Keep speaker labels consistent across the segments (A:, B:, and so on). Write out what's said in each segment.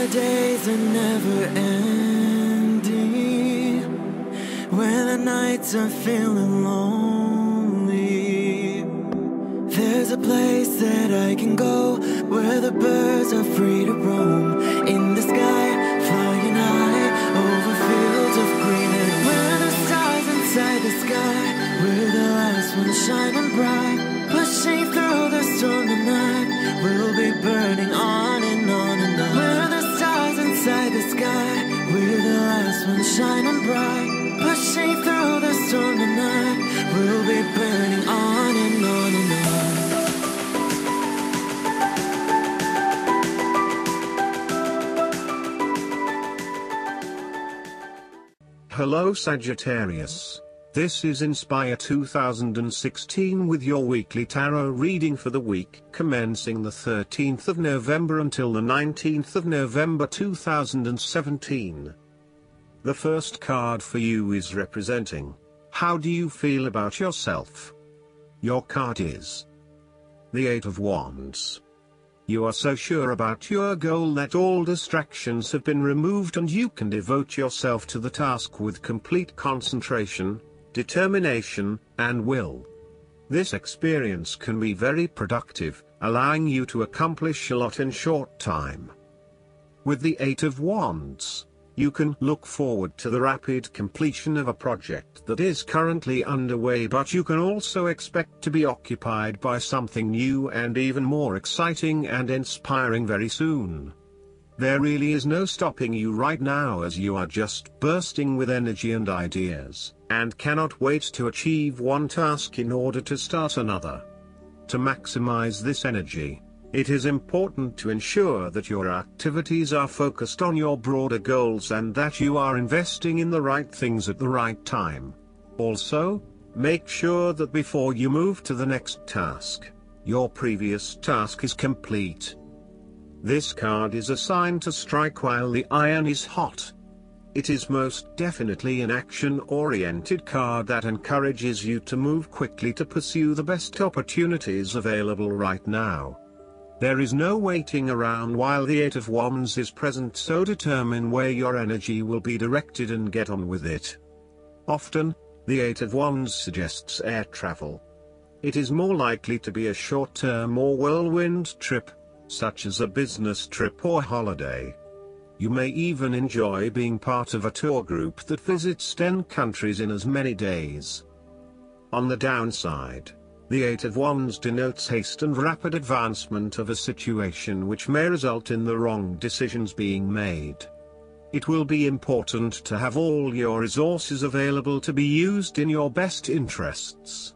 A: the days are never ending, when the nights are feeling lonely, there's a place that I can go, where the birds are free to roam, in the sky, flying high, over fields of green, and where the stars inside the sky, we're the last ones shining bright, pushing through the storm tonight, we'll be burning on and on and on. We're the stars inside the sky, we're the last ones shining bright, pushing through the storm tonight, we'll be burning on and on and on.
B: Hello Sagittarius. This is Inspire 2016 with your weekly tarot reading for the week commencing the 13th of November until the 19th of November 2017. The first card for you is representing, how do you feel about yourself? Your card is the Eight of Wands. You are so sure about your goal that all distractions have been removed and you can devote yourself to the task with complete concentration, determination, and will. This experience can be very productive, allowing you to accomplish a lot in short time. With the Eight of Wands, you can look forward to the rapid completion of a project that is currently underway, but you can also expect to be occupied by something new and even more exciting and inspiring very soon. There really is no stopping you right now, as you are just bursting with energy and ideas, and cannot wait to achieve one task in order to start another. To maximize this energy, it is important to ensure that your activities are focused on your broader goals and that you are investing in the right things at the right time. Also, make sure that before you move to the next task, your previous task is complete. This card is a sign to strike while the iron is hot. It is most definitely an action-oriented card that encourages you to move quickly to pursue the best opportunities available right now. There is no waiting around while the Eight of Wands is present, so determine where your energy will be directed and get on with it. Often, the Eight of Wands suggests air travel. It is more likely to be a short-term or whirlwind trip, such as a business trip or holiday. You may even enjoy being part of a tour group that visits 10 countries in as many days. On the downside, the Eight of Wands denotes haste and rapid advancement of a situation which may result in the wrong decisions being made. It will be important to have all your resources available to be used in your best interests.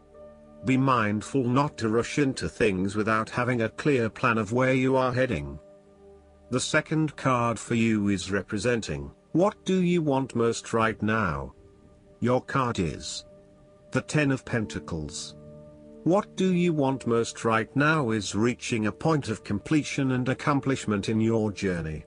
B: Be mindful not to rush into things without having a clear plan of where you are heading. The second card for you is representing, what do you want most right now? Your card is the Ten of Pentacles. What do you want most right now is reaching a point of completion and accomplishment in your journey.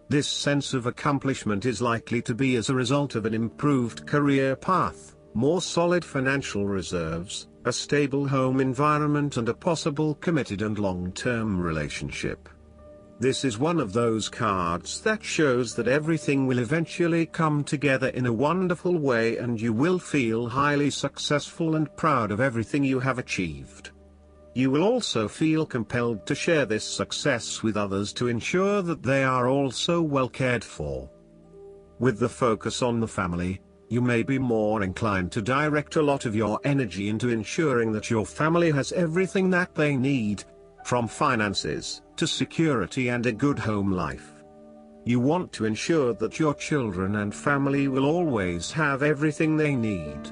B: This sense of accomplishment is likely to be as a result of an improved career path, more solid financial reserves, a stable home environment, and a possible committed and long-term relationship. This is one of those cards that shows that everything will eventually come together in a wonderful way and you will feel highly successful and proud of everything you have achieved. You will also feel compelled to share this success with others to ensure that they are also well cared for. With the focus on the family, you may be more inclined to direct a lot of your energy into ensuring that your family has everything that they need, from finances to security and a good home life. You want to ensure that your children and family will always have everything they need.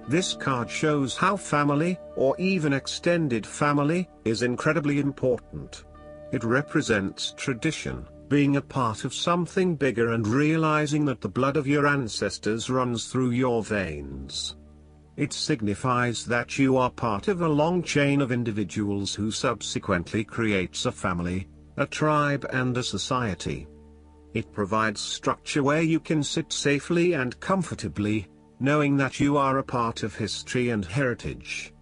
B: This card shows how family, or even extended family, is incredibly important. It represents tradition, being a part of something bigger and realizing that the blood of your ancestors runs through your veins. It signifies that you are part of a long chain of individuals who subsequently creates a family, a tribe, and a society. It provides structure where you can sit safely and comfortably, knowing that you are a part of history and heritage.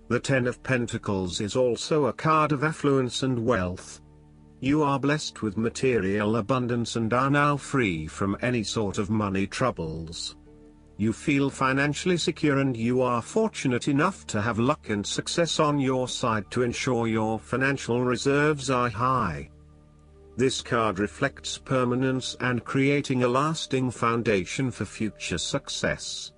B: The Ten of Pentacles is also a card of affluence and wealth. You are blessed with material abundance and are now free from any sort of money troubles. You feel financially secure and you are fortunate enough to have luck and success on your side to ensure your financial reserves are high. This card reflects permanence and creating a lasting foundation for future success.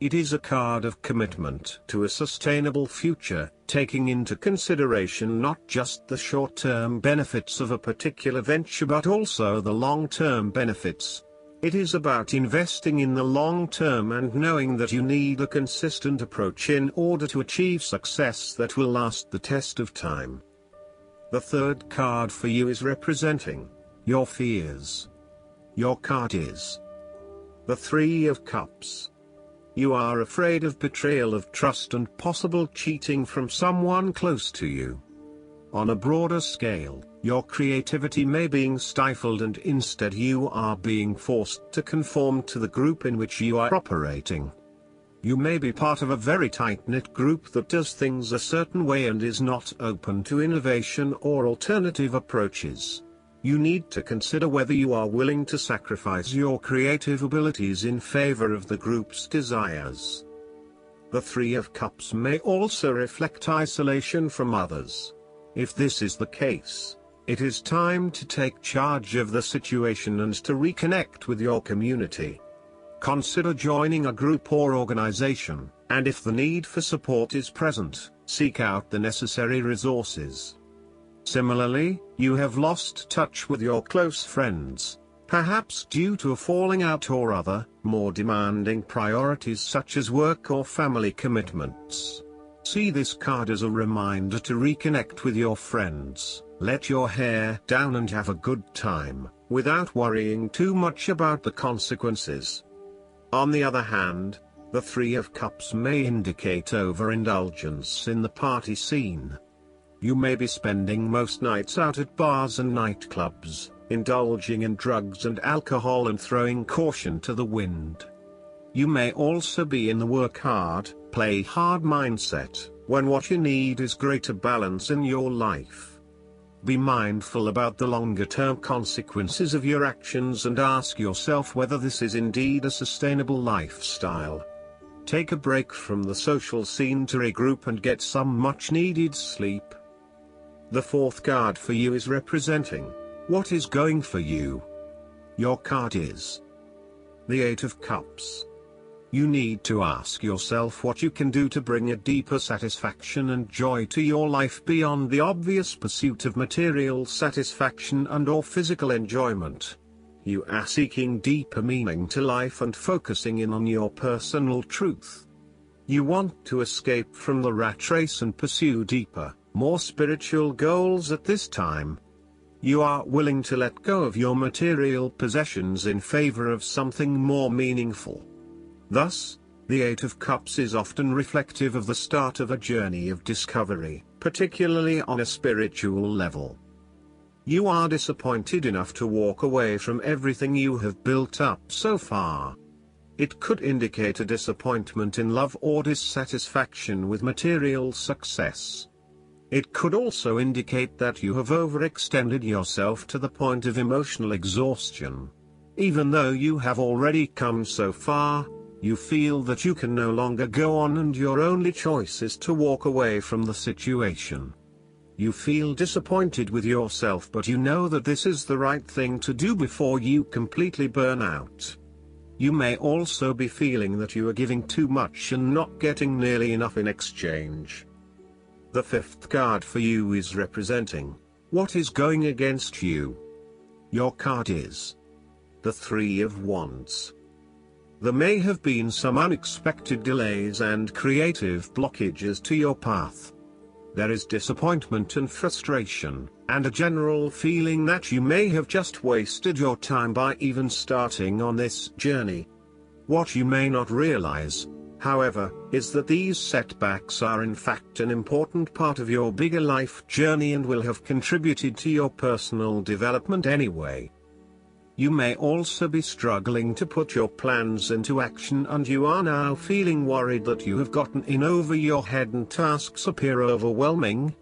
B: It is a card of commitment to a sustainable future, taking into consideration not just the short-term benefits of a particular venture but also the long-term benefits. It is about investing in the long term and knowing that you need a consistent approach in order to achieve success that will last the test of time. The third card for you is representing your fears. Your card is the Three of Cups. You are afraid of betrayal of trust and possible cheating from someone close to you. On a broader scale, your creativity may be stifled and instead you are being forced to conform to the group in which you are operating. You may be part of a very tight-knit group that does things a certain way and is not open to innovation or alternative approaches. You need to consider whether you are willing to sacrifice your creative abilities in favor of the group's desires. The Three of Cups may also reflect isolation from others. If this is the case, it is time to take charge of the situation and to reconnect with your community. Consider joining a group or organization, and if the need for support is present, seek out the necessary resources. Similarly, you have lost touch with your close friends, perhaps due to a falling out or other, more demanding priorities such as work or family commitments. See this card as a reminder to reconnect with your friends, let your hair down and have a good time, without worrying too much about the consequences. On the other hand, the Three of Cups may indicate overindulgence in the party scene. You may be spending most nights out at bars and nightclubs, indulging in drugs and alcohol and throwing caution to the wind. You may also be in the work hard, play hard mindset, when what you need is greater balance in your life. Be mindful about the longer-term consequences of your actions and ask yourself whether this is indeed a sustainable lifestyle. Take a break from the social scene to regroup and get some much-needed sleep. The fourth card for you is representing what is going for you. Your card is the Eight of Cups. You need to ask yourself what you can do to bring a deeper satisfaction and joy to your life beyond the obvious pursuit of material satisfaction and/or physical enjoyment. You are seeking deeper meaning to life and focusing in on your personal truth. You want to escape from the rat race and pursue deeper, more spiritual goals at this time. You are willing to let go of your material possessions in favor of something more meaningful. Thus, the Eight of Cups is often reflective of the start of a journey of discovery, particularly on a spiritual level. You are disappointed enough to walk away from everything you have built up so far. It could indicate a disappointment in love or dissatisfaction with material success. It could also indicate that you have overextended yourself to the point of emotional exhaustion. Even though you have already come so far, you feel that you can no longer go on and your only choice is to walk away from the situation. You feel disappointed with yourself, but you know that this is the right thing to do before you completely burn out. You may also be feeling that you are giving too much and not getting nearly enough in exchange. The fifth card for you is representing what is going against you. Your card is the Three of Wands. There may have been some unexpected delays and creative blockages to your path. There is disappointment and frustration, and a general feeling that you may have just wasted your time by even starting on this journey. What you may not realize, however, is that these setbacks are in fact an important part of your bigger life journey and will have contributed to your personal development anyway. You may also be struggling to put your plans into action and you are now feeling worried that you have gotten in over your head and tasks appear overwhelming.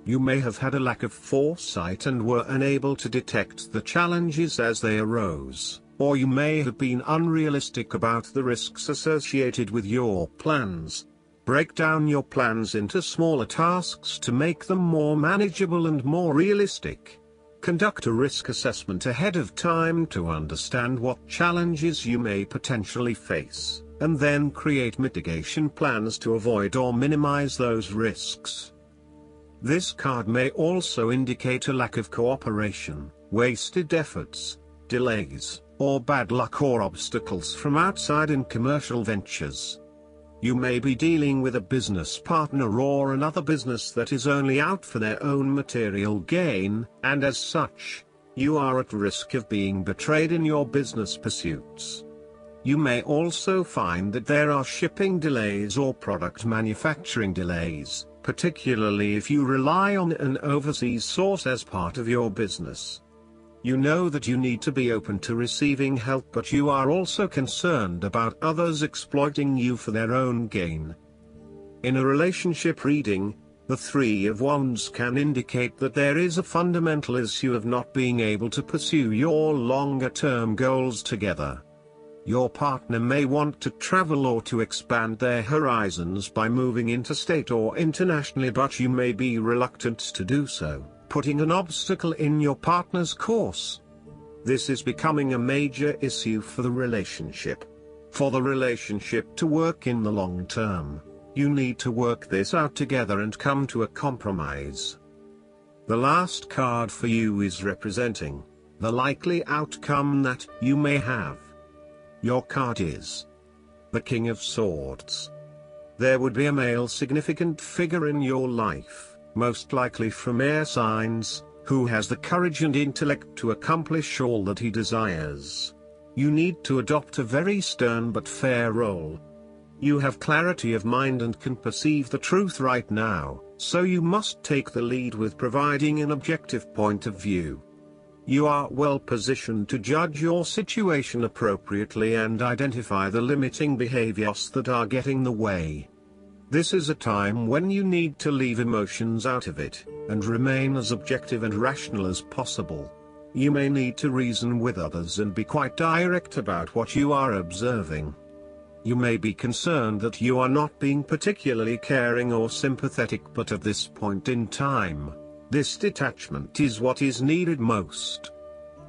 B: You may have had a lack of foresight and were unable to detect the challenges as they arose, or you may have been unrealistic about the risks associated with your plans. Break down your plans into smaller tasks to make them more manageable and more realistic. Conduct a risk assessment ahead of time to understand what challenges you may potentially face, and then create mitigation plans to avoid or minimize those risks. This card may also indicate a lack of cooperation, wasted efforts, delays, or bad luck or obstacles from outside in commercial ventures. You may be dealing with a business partner or another business that is only out for their own material gain, and as such, you are at risk of being betrayed in your business pursuits. You may also find that there are shipping delays or product manufacturing delays, particularly if you rely on an overseas source as part of your business. You know that you need to be open to receiving help, but you are also concerned about others exploiting you for their own gain. In a relationship reading, the Three of Wands can indicate that there is a fundamental issue of not being able to pursue your longer-term goals together. Your partner may want to travel or to expand their horizons by moving interstate or internationally, but you may be reluctant to do so, putting an obstacle in your partner's course. This is becoming a major issue for the relationship. For the relationship to work in the long term, you need to work this out together and come to a compromise. The last card for you is representing the likely outcome that you may have. Your card is the King of Swords. There would be a male significant figure in your life, most likely from air signs, who has the courage and intellect to accomplish all that he desires. You need to adopt a very stern but fair role. You have clarity of mind and can perceive the truth right now, so you must take the lead with providing an objective point of view. You are well positioned to judge your situation appropriately and identify the limiting behaviors that are getting in the way. This is a time when you need to leave emotions out of it, and remain as objective and rational as possible. You may need to reason with others and be quite direct about what you are observing. You may be concerned that you are not being particularly caring or sympathetic, but at this point in time, this detachment is what is needed most.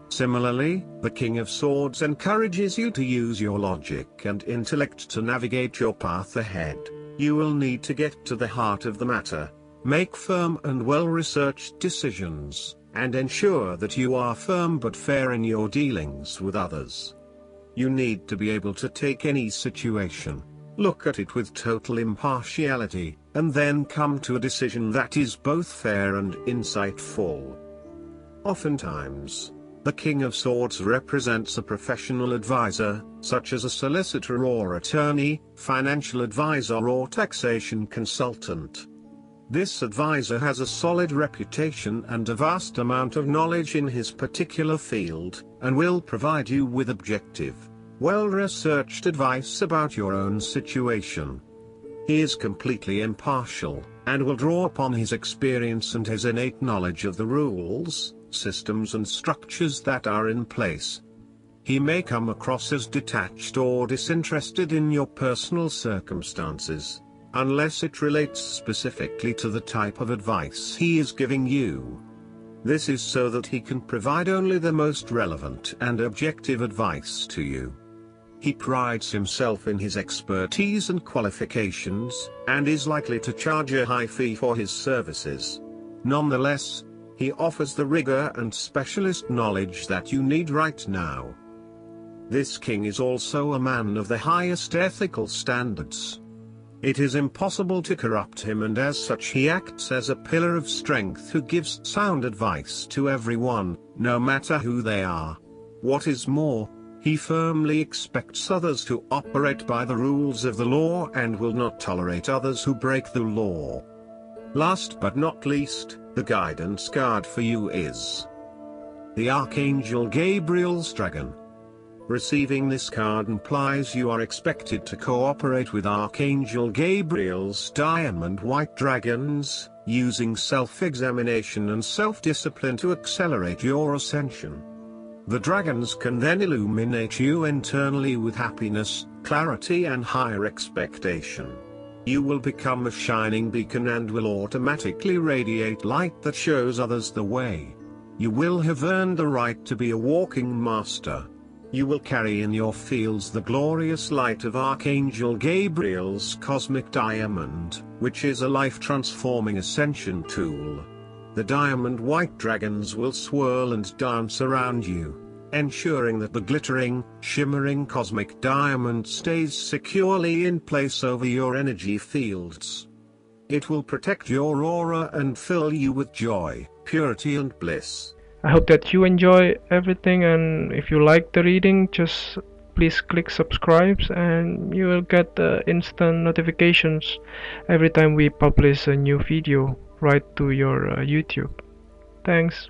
B: Similarly, the King of Swords encourages you to use your logic and intellect to navigate your path ahead. You will need to get to the heart of the matter, make firm and well-researched decisions, and ensure that you are firm but fair in your dealings with others. You need to be able to take any situation, look at it with total impartiality, and then come to a decision that is both fair and insightful. Oftentimes, the King of Swords represents a professional advisor, such as a solicitor or attorney, financial advisor or taxation consultant. This advisor has a solid reputation and a vast amount of knowledge in his particular field, and will provide you with objective, well-researched advice about your own situation. He is completely impartial, and will draw upon his experience and his innate knowledge of the rules, systems and structures that are in place. He may come across as detached or disinterested in your personal circumstances, unless it relates specifically to the type of advice he is giving you. This is so that he can provide only the most relevant and objective advice to you. He prides himself in his expertise and qualifications, and is likely to charge a high fee for his services. Nonetheless, he offers the rigor and specialist knowledge that you need right now. This king is also a man of the highest ethical standards. It is impossible to corrupt him, and as such he acts as a pillar of strength who gives sound advice to everyone, no matter who they are. What is more, he firmly expects others to operate by the rules of the law and will not tolerate others who break the law. Last but not least, the guidance card for you is the Archangel Gabriel's Dragon. Receiving this card implies you are expected to cooperate with Archangel Gabriel's diamond white dragons, using self-examination and self-discipline to accelerate your ascension. The dragons can then illuminate you internally with happiness, clarity and higher expectation. You will become a shining beacon and will automatically radiate light that shows others the way. You will have earned the right to be a walking master. You will carry in your fields the glorious light of Archangel Gabriel's cosmic diamond, which is a life-transforming ascension tool. The diamond white dragons will swirl and dance around you, ensuring that the glittering, shimmering cosmic diamond stays securely in place over your energy fields. It will protect your aura and fill you with joy, purity and bliss.
C: I hope that you enjoy everything, and if you like the reading, just please click subscribe and you will get instant notifications every time we publish a new video right to your YouTube. Thanks.